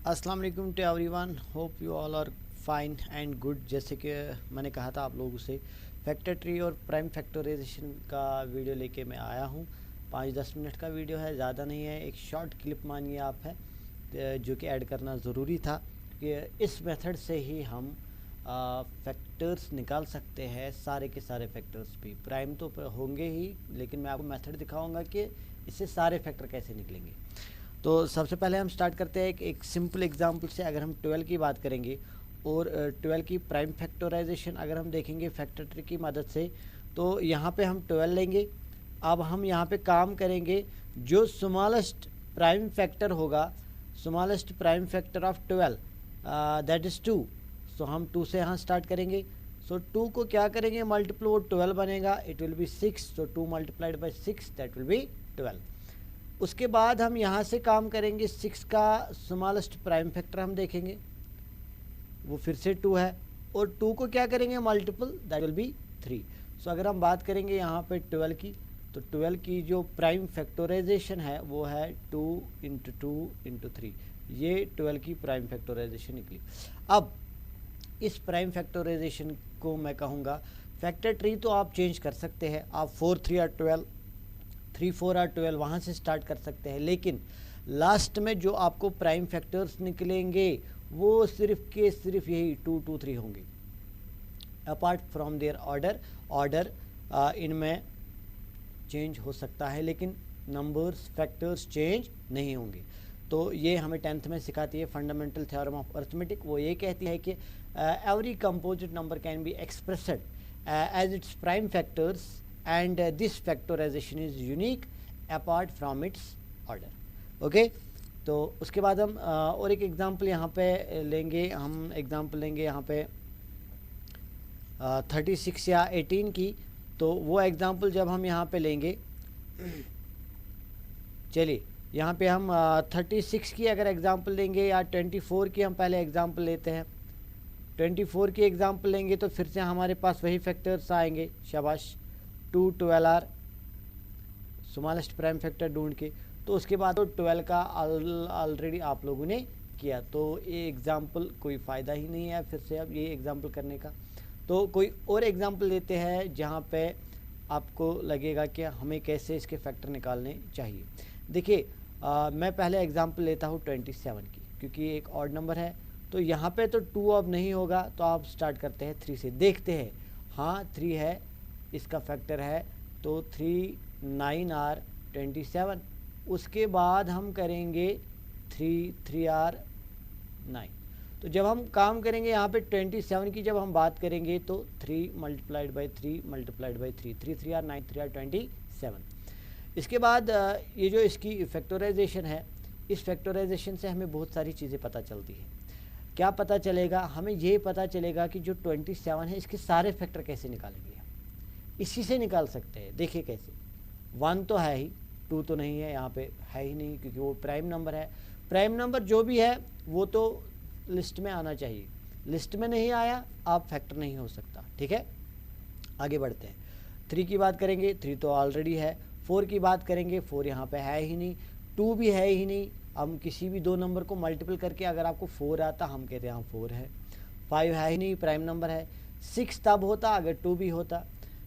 अस्सलाम वालेकुम to everyone, hope you all are fine and good. जैसे कि मैंने कहा था आप लोगों से, फैक्टर ट्री और प्राइम फैक्टराइजेशन का वीडियो लेके मैं आया हूँ। 5-10 मिनट का वीडियो है, ज़्यादा नहीं है, एक शॉर्ट क्लिप मानिए आप है जो कि ऐड करना ज़रूरी था कि इस मेथड से ही हम फैक्टर्स निकाल सकते हैं, सारे के सारे फैक्टर्स भी। प्राइम तो होंगे ही, लेकिन मैं आपको मेथड दिखाऊंगा कि इससे सारे फैक्टर कैसे निकलेंगे। तो सबसे पहले हम स्टार्ट करते हैं एक सिंपल एग्जांपल से। अगर हम 12 की बात करेंगे और 12 की प्राइम फैक्टराइजेशन अगर हम देखेंगे फैक्टर ट्री की मदद से, तो यहाँ पे हम 12 लेंगे। अब हम यहाँ पे काम करेंगे, जो स्मॉलेस्ट प्राइम फैक्टर होगा, smallest prime factor of 12 that is 2। सो हम 2 से यहाँ स्टार्ट करेंगे। सो 2 को क्या करेंगे, मल्टीपल, वो 12 बनेगा, it will be 6। So 2 multiplied by 6 that will be 12। उसके बाद हम यहाँ से काम करेंगे, 6 का स्मॉलेस्ट प्राइम फैक्टर हम देखेंगे, वो फिर से 2 है, और 2 को क्या करेंगे मल्टीपल, दैट विल बी 3। सो अगर हम बात करेंगे यहाँ पे 12 की, तो 12 की जो प्राइम फैक्टराइजेशन है वो है 2 इंटू 2 इंटू 3। ये 12 की प्राइम फैक्टराइजेशन निकली। अब इस प्राइम फैक्टराइजेशन को मैं कहूँगा, फैक्टर ट्री तो आप चेंज कर सकते हैं, आप 4 3 और 12, 3 4 और 12 वहाँ से स्टार्ट कर सकते हैं, लेकिन लास्ट में जो आपको प्राइम फैक्टर्स निकलेंगे वो सिर्फ के सिर्फ यही 2 2 3 होंगे। अपार्ट फ्रॉम देयर ऑर्डर इनमें चेंज हो सकता है, लेकिन नंबर्स फैक्टर्स चेंज नहीं होंगे। तो ये हमें 10th में सिखाती है फंडामेंटल थ्योरम ऑफ अरिथमेटिक। वो ये कहती है कि every composite number can be expressed as its prime factors and this factorization is unique apart from its order। Okay, तो उसके बाद हम और एक एग्जांपल यहाँ पे लेंगे। हम एग्जांपल लेंगे यहाँ पे 36 या 18 की। तो वो एग्जांपल जब हम यहाँ पे लेंगे, चलिए यहाँ पे हम 36 की अगर एग्जांपल लेंगे, या 24 की हम पहले एग्जांपल लेते हैं। 24 की एग्जांपल लेंगे तो फिर से हमारे पास वही फैक्टर्स आएंगे, शाबाश। 2 12 आर स्मॉलेस्ट प्राइम फैक्टर ढूंढ के, तो उसके बाद तो 12 का ऑलरेडी आप लोगों ने किया, तो ये एग्जांपल कोई फ़ायदा ही नहीं है फिर से अब ये एग्जांपल करने का। तो कोई और एग्जांपल लेते हैं जहाँ पे आपको लगेगा कि हमें कैसे इसके फैक्टर निकालने चाहिए। देखिए मैं पहले एग्जांपल लेता हूँ 27 की, क्योंकि ये एक ऑड नंबर है। तो यहाँ पे तो 2 अब नहीं होगा, तो आप स्टार्ट करते हैं 3 से। देखते हैं, हाँ 3 है, इसका फैक्टर है, तो 3 9 आर 27। उसके बाद हम करेंगे 3 3 आर 9। तो जब हम काम करेंगे यहाँ पे 27 की जब हम बात करेंगे, तो 3 multiplied by 3 multiplied by 3, 3 3 are 9, 3 are 27। इसके बाद ये जो इसकी फैक्टराइजेशन है, इस फैक्टराइजेशन से हमें बहुत सारी चीज़ें पता चलती है। क्या पता चलेगा, हमें ये पता चलेगा कि जो 27 है इसके सारे फैक्टर कैसे निकालेंगे। इसी से निकाल सकते हैं, देखिए कैसे। 1 तो है ही, 2 तो नहीं है, यहाँ पे है ही नहीं, क्योंकि वो प्राइम नंबर है। प्राइम नंबर जो भी है वो तो लिस्ट में आना चाहिए, लिस्ट में नहीं आया आप फैक्टर नहीं हो सकता, ठीक है। आगे बढ़ते हैं। 3 की बात करेंगे, 3 तो ऑलरेडी है। 4 की बात करेंगे, 4 यहाँ पे है ही नहीं, 2 भी है ही नहीं। हम किसी भी दो नंबर को मल्टीपल करके अगर आपको 4 आता, हम कहते हैं हाँ 4 है। 5 है ही नहीं, प्राइम नंबर है। 6 तब होता अगर 2 भी होता।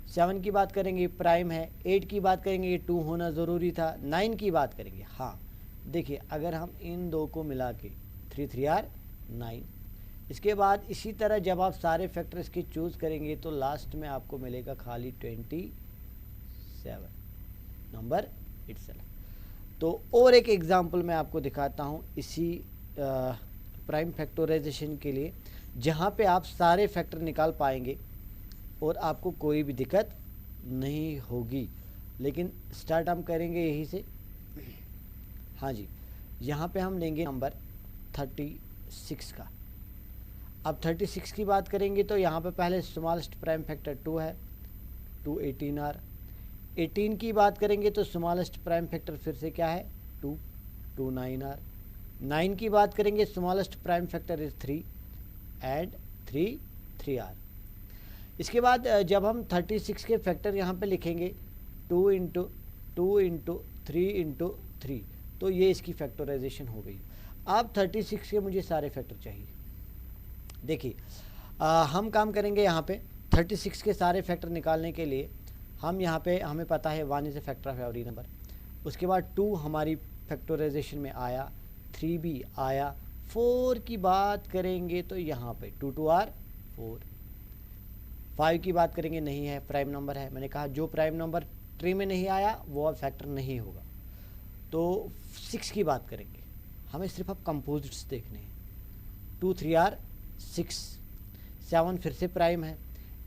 7 की बात करेंगे, प्राइम है। 8 की बात करेंगे, ये 2 होना ज़रूरी था। 9 की बात करेंगे, हाँ देखिए अगर हम इन दो को मिला के 3 3 आर 9। इसके बाद इसी तरह जब आप सारे फैक्टर्स के चूज़ करेंगे, तो लास्ट में आपको मिलेगा खाली 27 नंबर इटसेल्फ। तो और एक एग्जांपल मैं आपको दिखाता हूँ इसी प्राइम फैक्टराइजेशन के लिए, जहाँ पे आप सारे फैक्टर निकाल पाएंगे और आपको कोई भी दिक्कत नहीं होगी। लेकिन स्टार्ट हम करेंगे यहीं से। हाँ जी, यहाँ पे हम लेंगे नंबर 36 का। अब 36 की बात करेंगे, तो यहाँ पे पहले स्मॉलेस्ट प्राइम फैक्टर 2 है, 2 18 आर। 18 की बात करेंगे तो स्मॉलेस्ट प्राइम फैक्टर फिर से क्या है, 2 2 9 आर। 9 की बात करेंगे, smallest prime factor is 3 and 3 3 are. इसके बाद जब हम 36 के फैक्टर यहाँ पे लिखेंगे, 2 इंटू 2 इंटू 3 इंटू 3, तो ये इसकी फैक्टराइजेशन हो गई। अब 36 के मुझे सारे फैक्टर चाहिए। देखिए हम काम करेंगे यहाँ पे 36 के सारे फैक्टर निकालने के लिए। हम यहाँ पे हमें पता है 1 is a factor of every number. उसके बाद 2 हमारी फैक्टराइजेशन में आया, 3 भी आया। 4 की बात करेंगे तो यहाँ पे 2 2 आर 4। 5 की बात करेंगे, नहीं है, प्राइम नंबर है। मैंने कहा जो प्राइम नंबर ट्री में नहीं आया वो अब फैक्टर नहीं होगा। तो 6 की बात करेंगे, हमें सिर्फ अब कंपोजिट्स देखने हैं। 2 3 आर 6, 7 फिर से प्राइम है।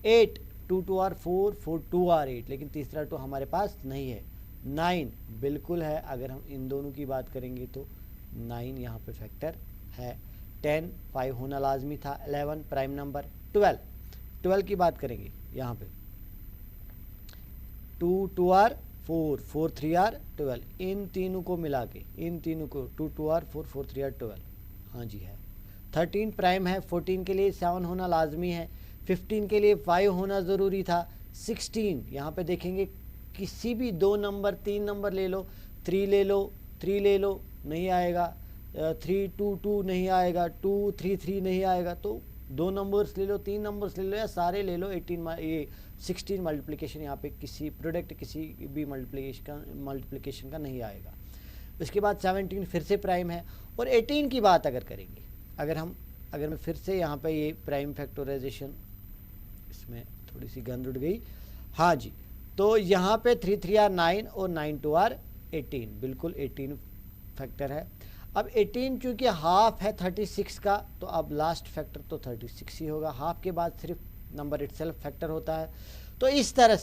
8 2 2 आर 4, 4 2 आर 8, लेकिन तीसरा 2 हमारे पास नहीं है। 9 बिल्कुल है, अगर हम इन दोनों की बात करेंगे तो 9 यहाँ पे फैक्टर है। 10 5 होना लाजमी था। 11 प्राइम नंबर। 12 की बात करेंगे यहाँ पे 2 2 आर 4, 4 3 आर 12। इन तीनों को मिला के, इन तीनों को 2 2 आर 4, 4 3 आर 12, हाँ जी है। 13 प्राइम है। 14 के लिए 7 होना लाजमी है। 15 के लिए 5 होना ज़रूरी था। 16 यहाँ पे देखेंगे, किसी भी 2 नंबर 3 नंबर ले लो, 3 ले लो, 3 ले लो, नहीं आएगा। 3 2 2 नहीं आएगा, 2 3 3 नहीं आएगा। तो 2 नंबर्स ले लो, 3 नंबर्स ले लो, या सारे ले लो। 16 मल्टीप्लिकेशन यहाँ पे किसी प्रोडक्ट किसी भी मल्टीप्लिकेशन का नहीं आएगा। उसके बाद 17 फिर से प्राइम है। और 18 की बात अगर करेंगे, अगर मैं फिर से यहाँ पे ये प्राइम फैक्टराइजेशन, इसमें थोड़ी सी गंद उड़ गई, हाँ जी। तो यहाँ पे 3 3 आर 9 और 9 2 आर 18, बिल्कुल 18 फैक्टर है। अब 18 चूँकि हाफ है 36 का, तो अब लास्ट फैक्टर तो 36 ही होगा। हाफ के बाद सिर्फ नंबर इटसेल्फ फैक्टर होता है। तो इस तरह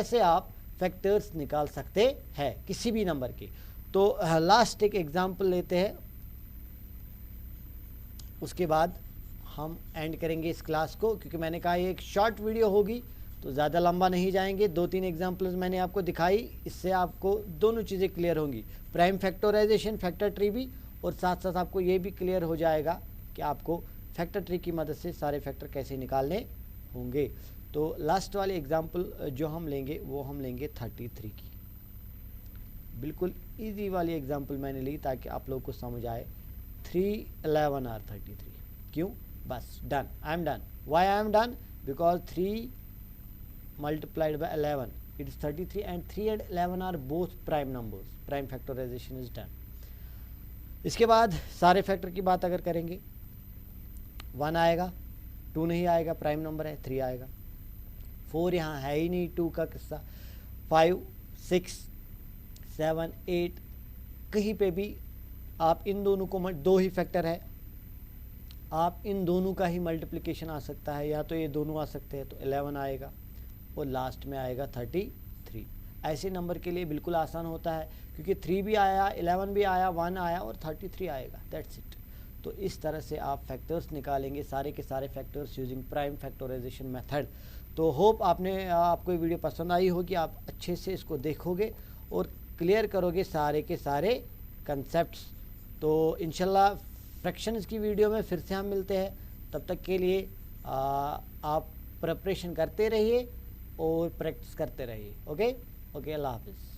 से आप फैक्टर्स निकाल सकते हैं किसी भी नंबर के। तो लास्ट एक एग्जांपल लेते हैं, उसके बाद हम एंड करेंगे इस क्लास को, क्योंकि मैंने कहा ये एक शॉर्ट वीडियो होगी तो ज़्यादा लंबा नहीं जाएंगे। 2-3 एग्जांपल्स मैंने आपको दिखाई, इससे आपको दोनों चीज़ें क्लियर होंगी, प्राइम फैक्टराइजेशन, फैक्टर ट्री भी, और साथ साथ आपको ये भी क्लियर हो जाएगा कि आपको फैक्टर ट्री की मदद से सारे फैक्टर कैसे निकालने होंगे। तो लास्ट वाले एग्जांपल जो हम लेंगे वो हम लेंगे 33 की। बिल्कुल इजी वाली एग्जांपल मैंने ली ताकि आप लोगों को समझ आए। 3 11 आर 33, क्यों? बस done, I am done. Why I am done? Because 3 multiplied by 11 it is 33, and 3 and 11 are both prime numbers. Prime factorization is done. इसके बाद सारे फैक्टर की बात अगर करेंगे, 1 आएगा, 2 नहीं आएगा, प्राइम नंबर है, 3 आएगा। 4 यहाँ है ही नहीं, 2 का किस्सा। 5 6 7 8, कहीं पे भी आप इन दोनों को, 2 ही फैक्टर है, आप इन दोनों का ही मल्टीप्लिकेशन आ सकता है, या तो ये दोनों आ सकते हैं, तो 11 आएगा और लास्ट में आएगा 33। ऐसे नंबर के लिए बिल्कुल आसान होता है, क्योंकि 3 भी आया, 11 भी आया, 1 आया और 33 आएगा, दैट्स इट। तो इस तरह से आप फैक्टर्स निकालेंगे, सारे के सारे factors using prime factorization method. तो होप आपको ये वीडियो पसंद आई होगी, आप अच्छे से इसको देखोगे और क्लियर करोगे सारे के सारे कंसेप्ट्स। तो इंशाल्लाह फ्रैक्शंस की वीडियो में फिर से हम मिलते हैं। तब तक के लिए आप प्रिपरेशन करते रहिए और प्रैक्टिस करते रहिए। ओके, अल्लाह हाफिज़।